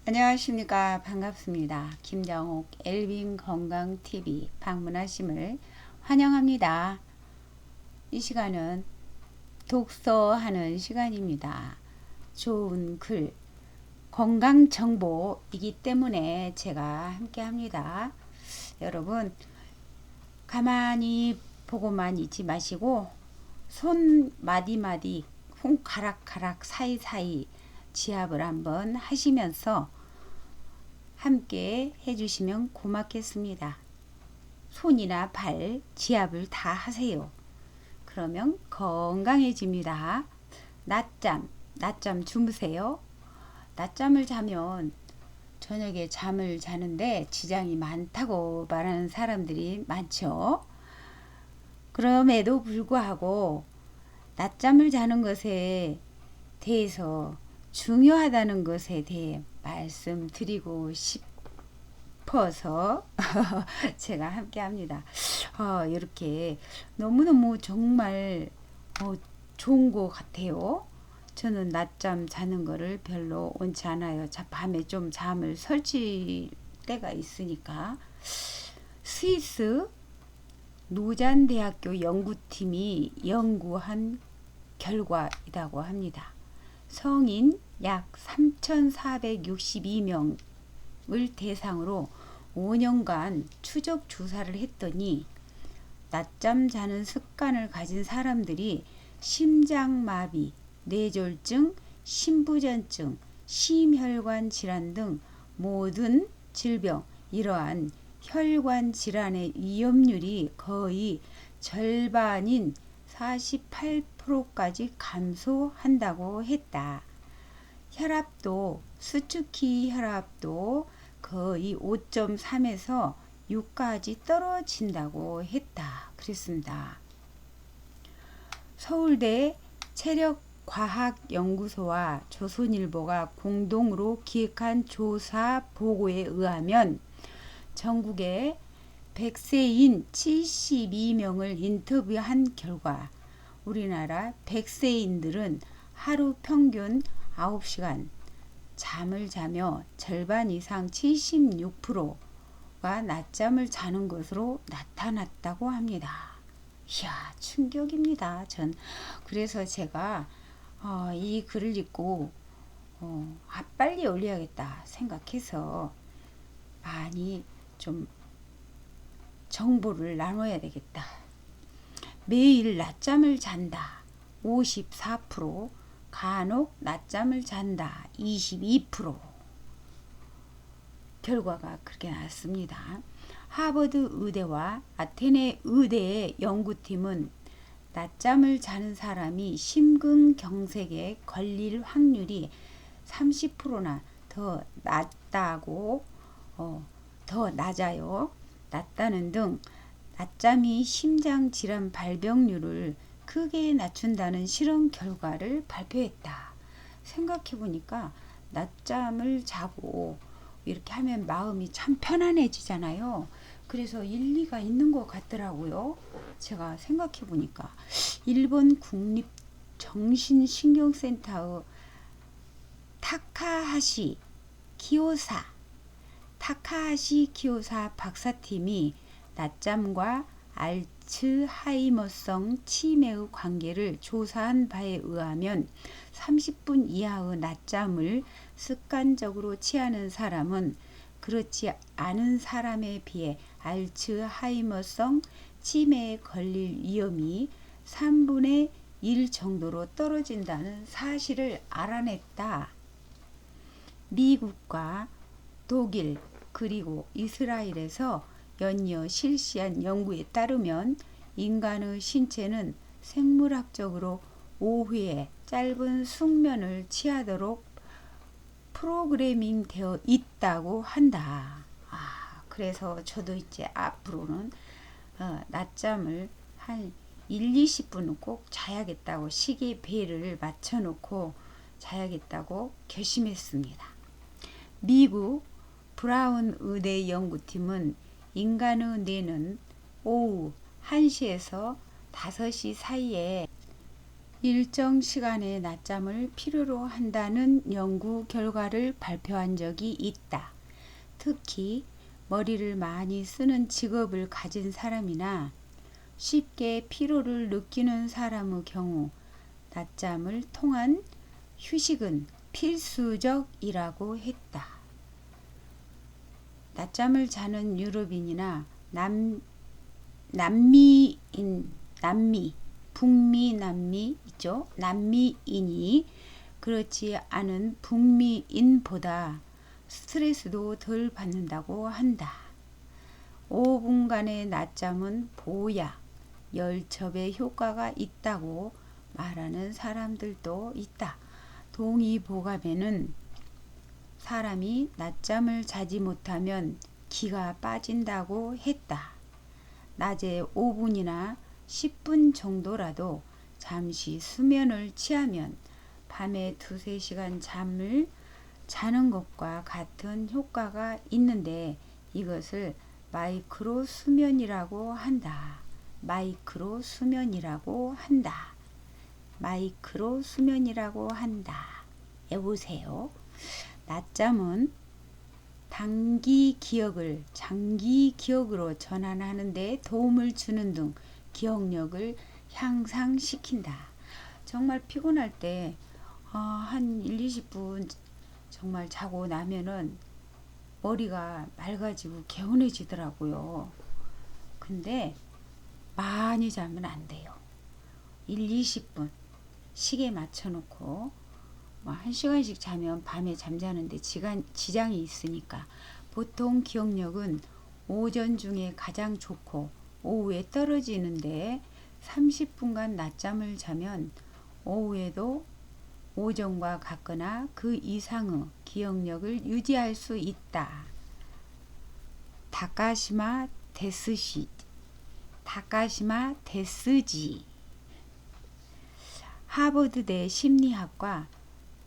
안녕하십니까. 반갑습니다. 김정옥 엘빈 건강TV 방문하심을 환영합니다. 이 시간은 독서하는 시간입니다. 좋은 글, 건강정보이기 때문에 제가 함께 합니다. 여러분, 가만히 보고만 있지 마시고 손 마디마디, 손가락가락 사이사이 지압을 한번 하시면서 함께 해주시면 고맙겠습니다. 손이나 발 지압을 다 하세요. 그러면 건강해집니다. 낮잠 주무세요. 낮잠을 자면 저녁에 잠을 자는데 지장이 많다고 말하는 사람들이 많죠. 그럼에도 불구하고 낮잠을 자는 것에 대해서 중요하다는 것에 대해 말씀드리고 싶어서 제가 함께 합니다. 이렇게 너무너무 정말 좋은 것 같아요. 저는 낮잠 자는 거를 별로 원치 않아요. 밤에 좀 잠을 설칠 때가 있으니까. 스위스 노잔대학교 연구팀이 연구한 결과이라고 합니다. 성인 약 3,462명을 대상으로 5년간 추적 조사를 했더니 낮잠 자는 습관을 가진 사람들이 심장마비, 뇌졸중, 심부전증, 심혈관 질환 등 모든 질병, 이러한 혈관 질환의 위험률이 거의 절반인 48%까지 감소한다고 했다. 혈압도, 수축기 혈압도 거의 5.3에서 6까지 떨어진다고 했다. 그랬습니다. 서울대 체력과학연구소와 조선일보가 공동으로 기획한 조사 보고에 의하면 전국의 100세인 72명을 인터뷰한 결과 우리나라 100세인들은 하루 평균 9시간 잠을 자며 절반 이상 76%가 낮잠을 자는 것으로 나타났다고 합니다. 이야, 충격입니다. 그래서 제가 이 글을 읽고 빨리 올려야겠다 생각해서 많이 좀 정보를 나눠야 되겠다. 매일 낮잠을 잔다 54%, 간혹 낮잠을 잔다 22%. 결과가 그렇게 나왔습니다. 하버드 의대와 아테네 의대의 연구팀은 낮잠을 자는 사람이 심근경색에 걸릴 확률이 30%나 더 낮다고 더 낮아요. 낮다는 등 낮잠이 심장질환 발병률을 크게 낮춘다는 실험 결과를 발표했다. 생각해보니까 낮잠을 자고 이렇게 하면 마음이 참 편안해지잖아요. 그래서 일리가 있는 것 같더라고요. 제가 생각해보니까 일본 국립정신신경센터의 타카하시 키요사 박사팀이 낮잠과 알츠하이머성 치매의 관계를 조사한 바에 의하면 30분 이하의 낮잠을 습관적으로 취하는 사람은 그렇지 않은 사람에 비해 알츠하이머성 치매에 걸릴 위험이 3분의 1 정도로 떨어진다는 사실을 알아냈다. 미국과 독일 그리고 이스라엘에서 연이어 실시한 연구에 따르면 인간의 신체는 생물학적으로 5회의 짧은 숙면을 취하도록 프로그래밍 되어 있다고 한다. 그래서 저도 이제 앞으로는 낮잠을 한 1-20분은 꼭 자야겠다고 시계배를 맞춰놓고 자야겠다고 결심했습니다. 미국 브라운 의대 연구팀은 인간의 뇌는 오후 1시에서 5시 사이에 일정 시간의 낮잠을 필요로 한다는 연구 결과를 발표한 적이 있다. 특히 머리를 많이 쓰는 직업을 가진 사람이나 쉽게 피로를 느끼는 사람의 경우 낮잠을 통한 휴식은 필수적이라고 했다. 낮잠을 자는 유럽인이나 북미 남미 있죠. 남미인이 그렇지 않은 북미인보다 스트레스도 덜 받는다고 한다. 5분간의 낮잠은 보약, 열첩에 효과가 있다고 말하는 사람들도 있다. 동의보감에는 사람이 낮잠을 자지 못하면 기가 빠진다고 했다. 낮에 5분이나 10분 정도라도 잠시 수면을 취하면 밤에 2~3시간 잠을 자는 것과 같은 효과가 있는데 이것을 마이크로 수면이라고 한다. 마이크로 수면이라고 한다. 마이크로 수면이라고 한다. 여보세요. 낮잠은 단기 기억을 장기 기억으로 전환하는 데 도움을 주는 등 기억력을 향상시킨다. 정말 피곤할 때 한 1~20분 정말 자고 나면은 머리가 맑아지고 개운해지더라고요. 근데 많이 자면 안 돼요. 1~20분 시계 맞춰놓고 1시간씩 자면 밤에 잠자는데 지장이 있으니까 보통 기억력은 오전 중에 가장 좋고 오후에 떨어지는데 30분간 낮잠을 자면 오후에도 오전과 같거나 그 이상의 기억력을 유지할 수 있다. 다카시마 데스지 하버드대 심리학과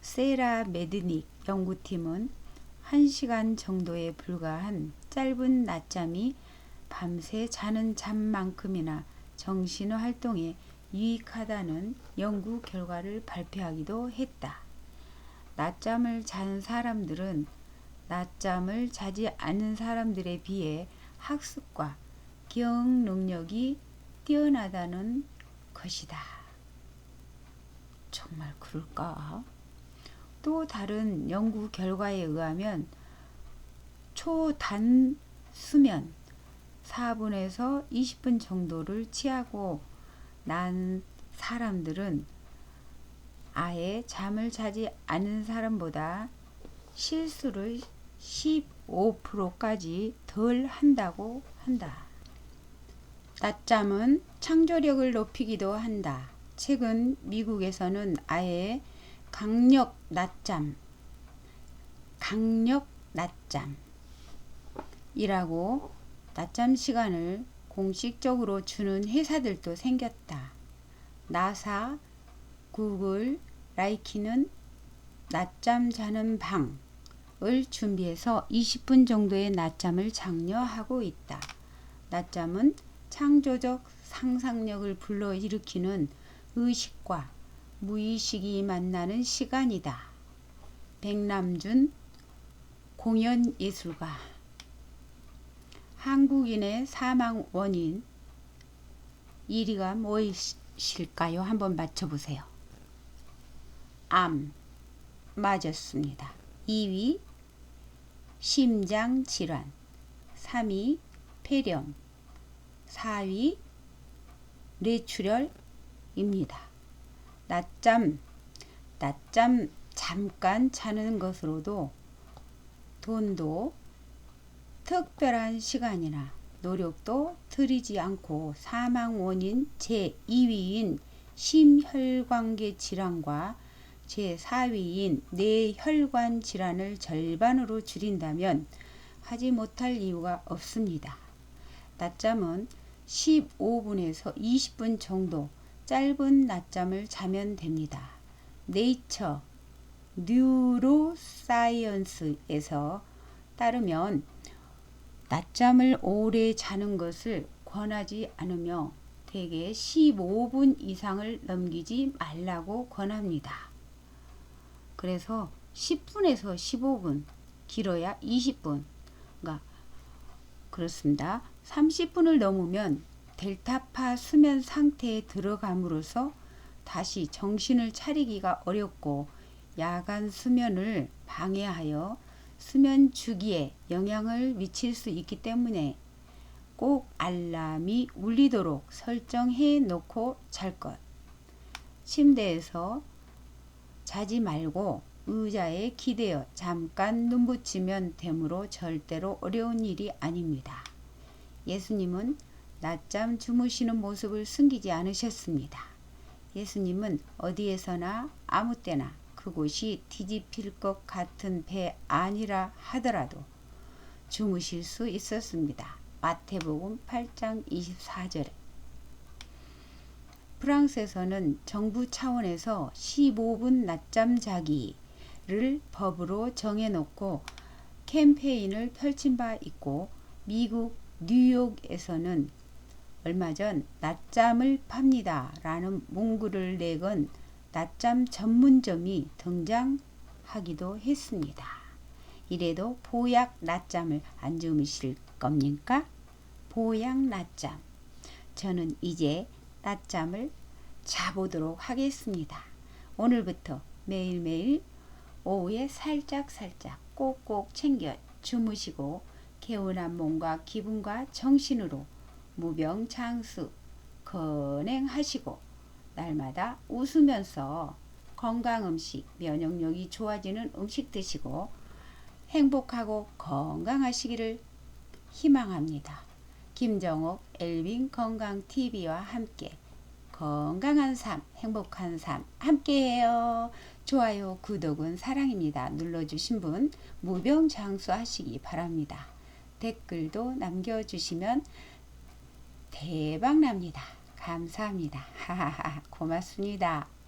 세라 메드닉 연구팀은 1시간 정도에 불과한 짧은 낮잠이 밤새 자는 잠만큼이나 정신 활동에 유익하다는 연구 결과를 발표하기도 했다. 낮잠을 자는 사람들은 낮잠을 자지 않는 사람들에 비해 학습과 기억 능력이 뛰어나다는 것이다. 정말 그럴까? 또 다른 연구 결과에 의하면 초단 수면 4분에서 20분 정도를 취하고 난 사람들은 아예 잠을 자지 않은 사람보다 실수를 15%까지 덜 한다고 한다. 낮잠은 창조력을 높이기도 한다. 최근 미국에서는 아예 강력 낮잠이라고 낮잠 시간을 공식적으로 주는 회사들도 생겼다. 나사, 구글, 나이키는 낮잠 자는 방을 준비해서 20분 정도의 낮잠을 장려하고 있다. 낮잠은 창조적 상상력을 불러일으키는 의식과 무의식이 만나는 시간이다. 백남준 공연예술가. 한국인의 사망 원인 1위가 무엇일까요? 한번 맞춰보세요. 암 맞았습니다. 2위 심장질환, 3위 폐렴, 4위 뇌출혈입니다. 낮잠 잠깐 자는 것으로도 돈도 특별한 시간이나 노력도 들이지 않고 사망 원인 제2위인 심혈관계 질환과 제4위인 뇌혈관 질환을 절반으로 줄인다면 하지 못할 이유가 없습니다. 낮잠은 15분에서 20분 정도 짧은 낮잠을 자면 됩니다. 네이처 뉴로사이언스에서 따르면 낮잠을 오래 자는 것을 권하지 않으며 대개 15분 이상을 넘기지 말라고 권합니다. 그래서 10분에서 15분, 길어야 20분. 그러니까 그렇습니다. 30분을 넘으면 델타파 수면 상태에 들어감으로써 다시 정신을 차리기가 어렵고 야간 수면을 방해하여 수면 주기에 영향을 미칠 수 있기 때문에 꼭 알람이 울리도록 설정해 놓고 잘 것. 침대에서 자지 말고 의자에 기대어 잠깐 눈 붙이면 되므로 절대로 어려운 일이 아닙니다. 예수님은 낮잠 주무시는 모습을 숨기지 않으셨습니다. 예수님은 어디에서나 아무 때나 그곳이 뒤집힐 것 같은 배 아니라 하더라도 주무실 수 있었습니다. 마태복음 8장 24절에 프랑스에서는 정부 차원에서 15분 낮잠 자기를 법으로 정해놓고 캠페인을 펼친 바 있고 미국 뉴욕에서는 얼마 전 낮잠을 팝니다 라는 문구를 내건 낮잠 전문점이 등장하기도 했습니다. 이래도 보약 낮잠을 안 주무실 겁니까? 보약 낮잠. 저는 이제 낮잠을 자보도록 하겠습니다. 오늘부터 매일매일 오후에 살짝 꼭꼭 챙겨 주무시고 개운한 몸과 기분과 정신으로 무병장수 건행하시고 날마다 웃으면서 건강음식, 면역력이 좋아지는 음식 드시고 행복하고 건강하시기를 희망합니다. 김정옥 엘빈 건강TV와 함께 건강한 삶, 행복한 삶 함께해요. 좋아요, 구독은 사랑입니다. 눌러주신 분 무병장수하시기 바랍니다. 댓글도 남겨주시면 대박납니다. 감사합니다. 고맙습니다.